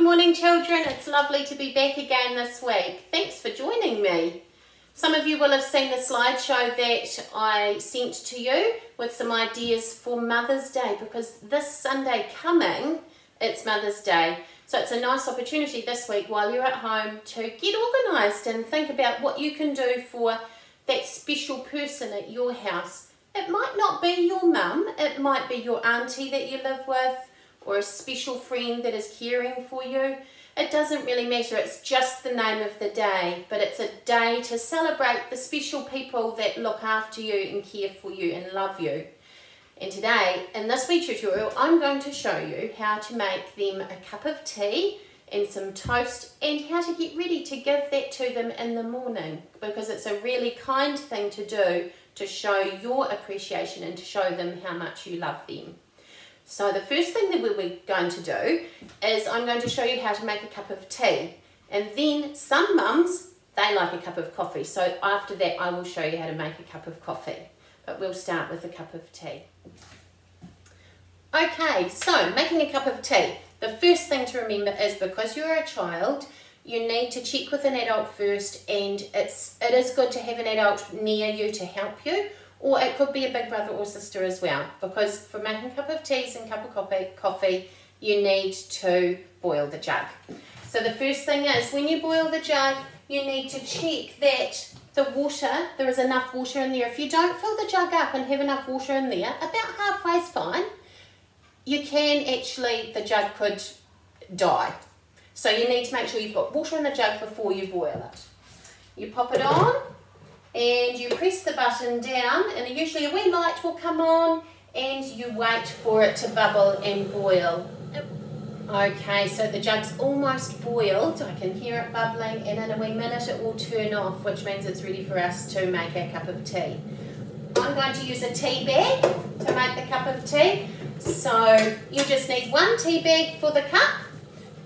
morning children, it's lovely to be back again this week. Thanks for joining me. Some of you will have seen the slideshow that I sent to you with some ideas for Mother's Day, because this Sunday coming, it's Mother's Day. So it's a nice opportunity this week while you're at home to get organised and think about what you can do for that special person at your house. It might not be your mum, it might be your auntie that you live with, or a special friend that is caring for you. It doesn't really matter, it's just the name of the day, but it's a day to celebrate the special people that look after you and care for you and love you. And today, in this wee tutorial, I'm going to show you how to make them a cup of tea and some toast, and how to get ready to give that to them in the morning, because it's a really kind thing to do to show your appreciation and to show them how much you love them. So the first thing that we're going to do is I'm going to show you how to make a cup of tea, and then some mums, they like a cup of coffee, so after that I will show you how to make a cup of coffee, but we'll start with a cup of tea. Okay, so making a cup of tea, the first thing to remember is, because you're a child, you need to check with an adult first, and it is good to have an adult near you to help you, or it could be a big brother or sister as well, because for making a cup of teas and cup of coffee, you need to boil the jug. So the first thing is, when you boil the jug, you need to check that the water, there is enough water in there. If you don't fill the jug up and have enough water in there, about halfway is fine. You can actually, the jug could die. So you need to make sure you've got water in the jug before you boil it. You pop it on, and you press the button down, and usually a wee light will come on, and you wait for it to bubble and boil. Okay, so the jug's almost boiled. I can hear it bubbling, and in a wee minute it will turn off, which means it's ready for us to make our cup of tea. I'm going to use a tea bag to make the cup of tea. So you just need one tea bag for the cup.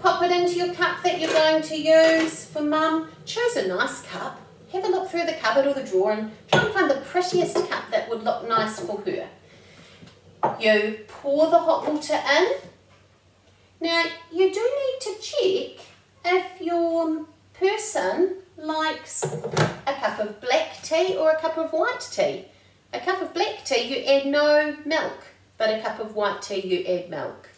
Pop it into your cup that you're going to use for Mum. Choose a nice cup. Have a look through the cupboard or the drawer and try and find the prettiest cup that would look nice for her. You pour the hot water in. Now, you do need to check if your person likes a cup of black tea or a cup of white tea. A cup of black tea, you add no milk, but a cup of white tea, you add milk.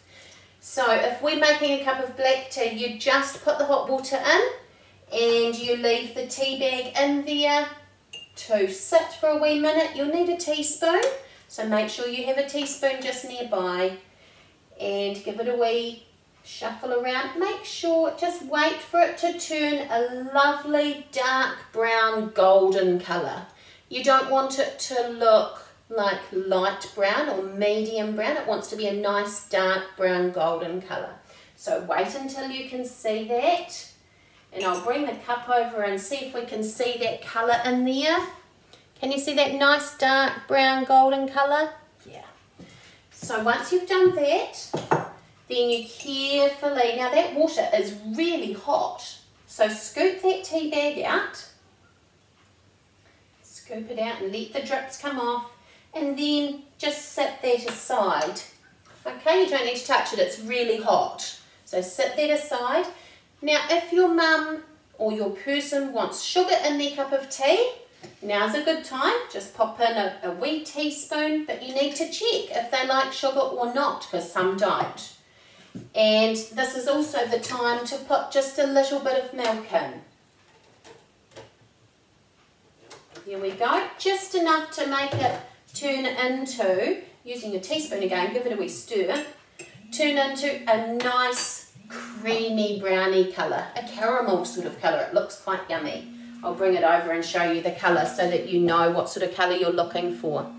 So if we're making a cup of black tea, you just put the hot water in, and you leave the tea bag in there to sit for a wee minute. You'll need a teaspoon, so make sure you have a teaspoon just nearby, and give it a wee shuffle around. Make sure, just wait for it to turn a lovely dark brown golden colour. You don't want it to look like light brown or medium brown. It wants to be a nice dark brown golden colour. So wait until you can see that. And I'll bring the cup over and see if we can see that colour in there. Can you see that nice dark brown golden colour? Yeah. So once you've done that, then you carefully, now that water is really hot, so scoop that tea bag out. Scoop it out and let the drips come off, and then just sit that aside. Okay, you don't need to touch it, it's really hot. So sit that aside. Now, if your mum or your person wants sugar in their cup of tea, now's a good time. Just pop in a wee teaspoon, but you need to check if they like sugar or not, because some don't. And this is also the time to put just a little bit of milk in. Here we go, just enough to make it turn into, using a teaspoon again, give it a wee stir, turn into a nice creamy browny colour, a caramel sort of colour. It looks quite yummy. I'll bring it over and show you the colour so that you know what sort of colour you're looking for.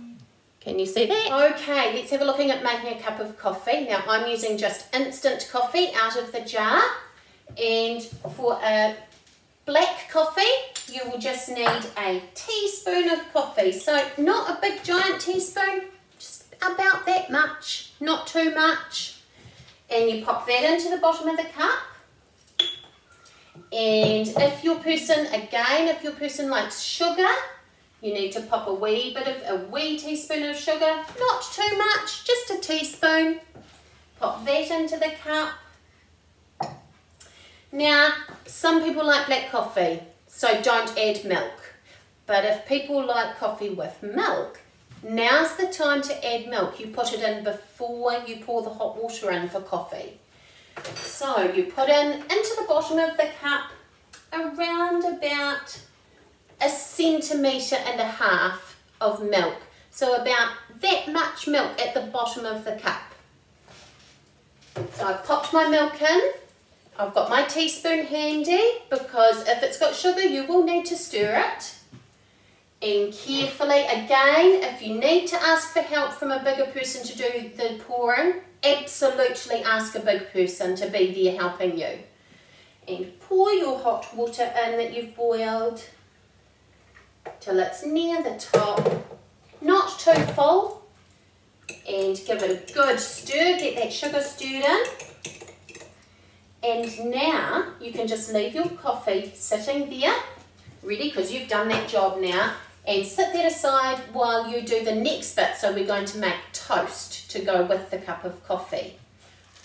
Can you see that? Okay, let's have a look at making a cup of coffee. Now I'm using just instant coffee out of the jar, and for a black coffee you will just need a teaspoon of coffee. So not a big giant teaspoon, just about that much, not too much. And you pop that into the bottom of the cup. And if your person likes sugar, you need to pop a wee teaspoon of sugar, not too much, just a teaspoon. Pop that into the cup. Now, some people like black coffee, so don't add milk. But if people like coffee with milk, now's the time to add milk. You put it in before you pour the hot water in for coffee. So you put into the bottom of the cup around about 1.5 centimetres of milk. So about that much milk at the bottom of the cup. So I've popped my milk in. I've got my teaspoon handy because if it's got sugar you will need to stir it. And carefully, again, if you need to ask for help from a bigger person to do the pouring, absolutely ask a big person to be there helping you. And pour your hot water in that you've boiled till it's near the top, not too full, and give it a good stir, get that sugar stirred in. And now you can just leave your coffee sitting there, ready, because you've done that job now, and sit that aside while you do the next bit. So we're going to make toast to go with the cup of coffee.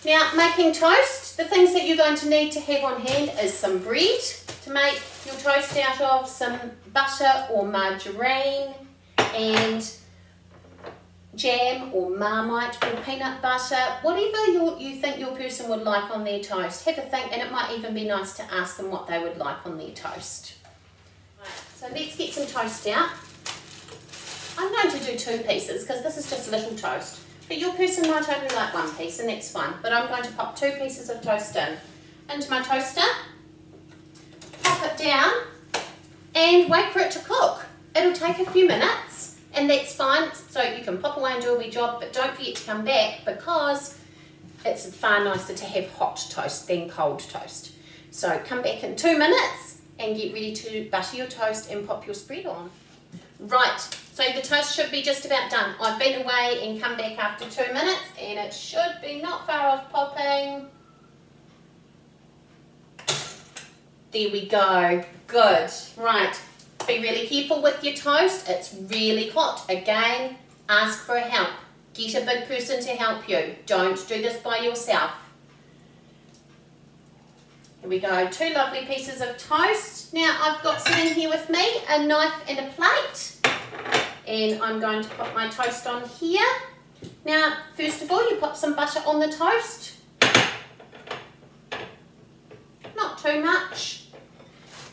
Now, making toast, the things that you're going to need to have on hand is some bread to make your toast out of, some butter or margarine, and jam or Marmite or peanut butter, whatever you think your person would like on their toast. Have a think, and it might even be nice to ask them what they would like on their toast. Right, so let's get some toast out. I'm going to do 2 pieces because this is just a little toast. But your person might only like 1 piece, and that's fine. But I'm going to pop 2 pieces of toast into my toaster, pop it down, and wait for it to cook. It'll take a few minutes, and that's fine. So you can pop away and do a wee job, but don't forget to come back because it's far nicer to have hot toast than cold toast. So come back in 2 minutes and get ready to butter your toast and pop your spread on. Right, so the toast should be just about done. I've been away and come back after 2 minutes, and it should be not far off popping. There we go, good. Right, be really careful with your toast. It's really hot. Again, ask for help. Get a big person to help you. Don't do this by yourself. Here we go, 2 lovely pieces of toast. Now I've got sitting here with me a knife and a plate, and I'm going to put my toast on here. Now first of all, you pop some butter on the toast, not too much,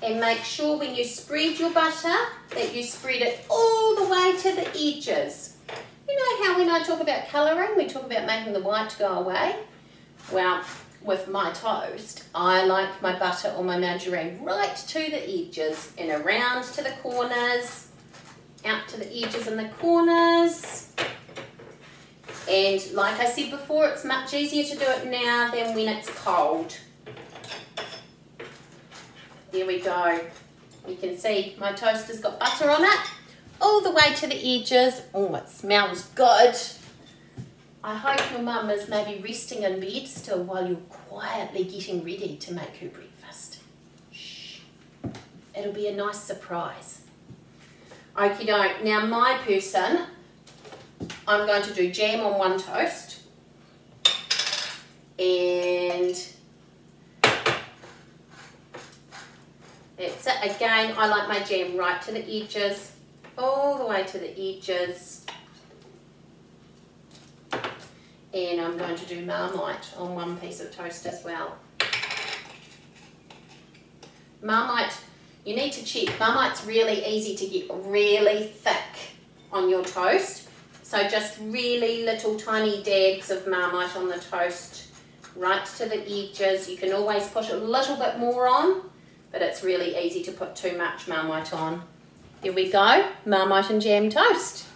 and make sure when you spread your butter that you spread it all the way to the edges. You know how when I talk about colouring, we talk about making the white go away? Well, with my toast, I like my butter or my margarine right to the edges and around to the corners, out to the edges and the corners. And like I said before, it's much easier to do it now than when it's cold. There we go. You can see my toast has got butter on it all the way to the edges. Oh, it smells good. I hope your mum is maybe resting in bed still while you're quietly getting ready to make her breakfast. Shh. It'll be a nice surprise. Okie doke. Now my person, I'm going to do jam on one toast. And that's it. Again, I like my jam right to the edges, all the way to the edges. And I'm going to do Marmite on one piece of toast as well. Marmite, you need to check. Marmite's really easy to get really thick on your toast. So just really little tiny dabs of Marmite on the toast, right to the edges. You can always put a little bit more on, but it's really easy to put too much Marmite on. There we go, Marmite and jam toast.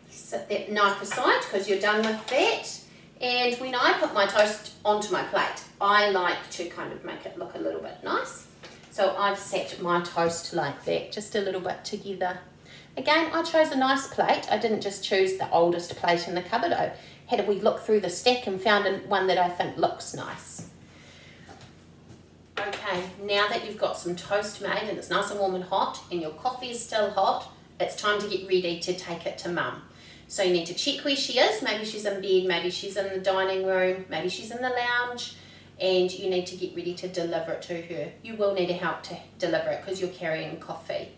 Set that knife aside because you're done with that. And when I put my toast onto my plate, I like to kind of make it look a little bit nice. So I've set my toast like that, just a little bit together. Again, I chose a nice plate. I didn't just choose the oldest plate in the cupboard. I had a wee look through the stack and found one that I think looks nice. Okay, now that you've got some toast made and it's nice and warm and hot and your coffee is still hot, it's time to get ready to take it to mum. So you need to check where she is. Maybe she's in bed, maybe she's in the dining room, maybe she's in the lounge. and you need to get ready to deliver it to her. You will need help to deliver it because you're carrying coffee.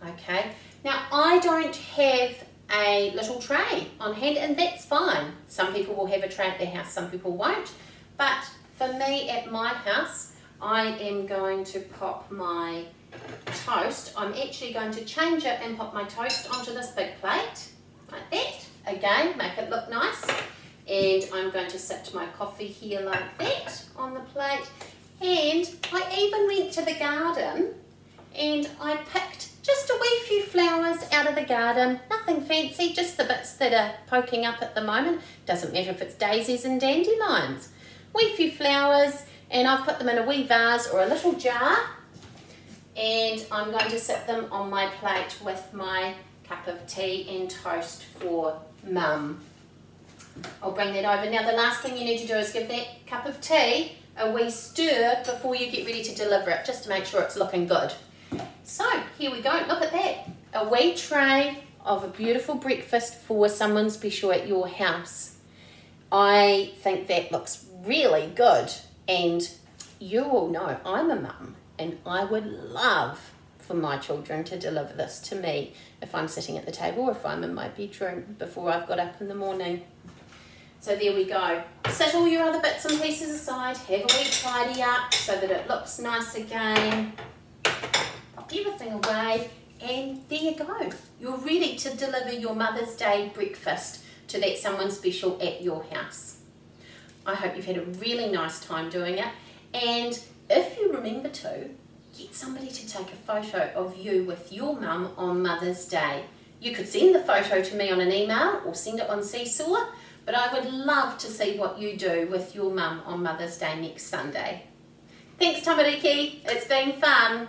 Okay, now I don't have a little tray on hand, and that's fine. Some people will have a tray at their house, some people won't, but for me at my house, I am going to pop my toast. I'm actually going to change it and pop my toast onto this big plate, like that. Again, make it look nice. And I'm going to sit my coffee here like that on the plate. And I even went to the garden and I picked just a wee few flowers out of the garden. Nothing fancy, just the bits that are poking up at the moment. Doesn't matter if it's daisies and dandelions. Wee few flowers, and I've put them in a wee vase or a little jar. And I'm going to sit them on my plate with my cup of tea and toast for Mum. I'll bring that over. Now the last thing you need to do is give that cup of tea a wee stir before you get ready to deliver it, just to make sure it's looking good. So here we go, look at that. A wee tray of a beautiful breakfast for someone special at your house. I think that looks really good, and you all know I'm a mum and I would love for my children to deliver this to me if I'm sitting at the table or if I'm in my bedroom before I've got up in the morning. So there we go. Set all your other bits and pieces aside, have a wee tidy up so that it looks nice again. Pop everything away, and there you go. You're ready to deliver your Mother's Day breakfast to that someone special at your house. I hope you've had a really nice time doing it, and if you remember to, get somebody to take a photo of you with your mum on Mother's Day. You could send the photo to me on an email or send it on Seesaw, but I would love to see what you do with your mum on Mother's Day next Sunday. Thanks, Tamariki. It's been fun.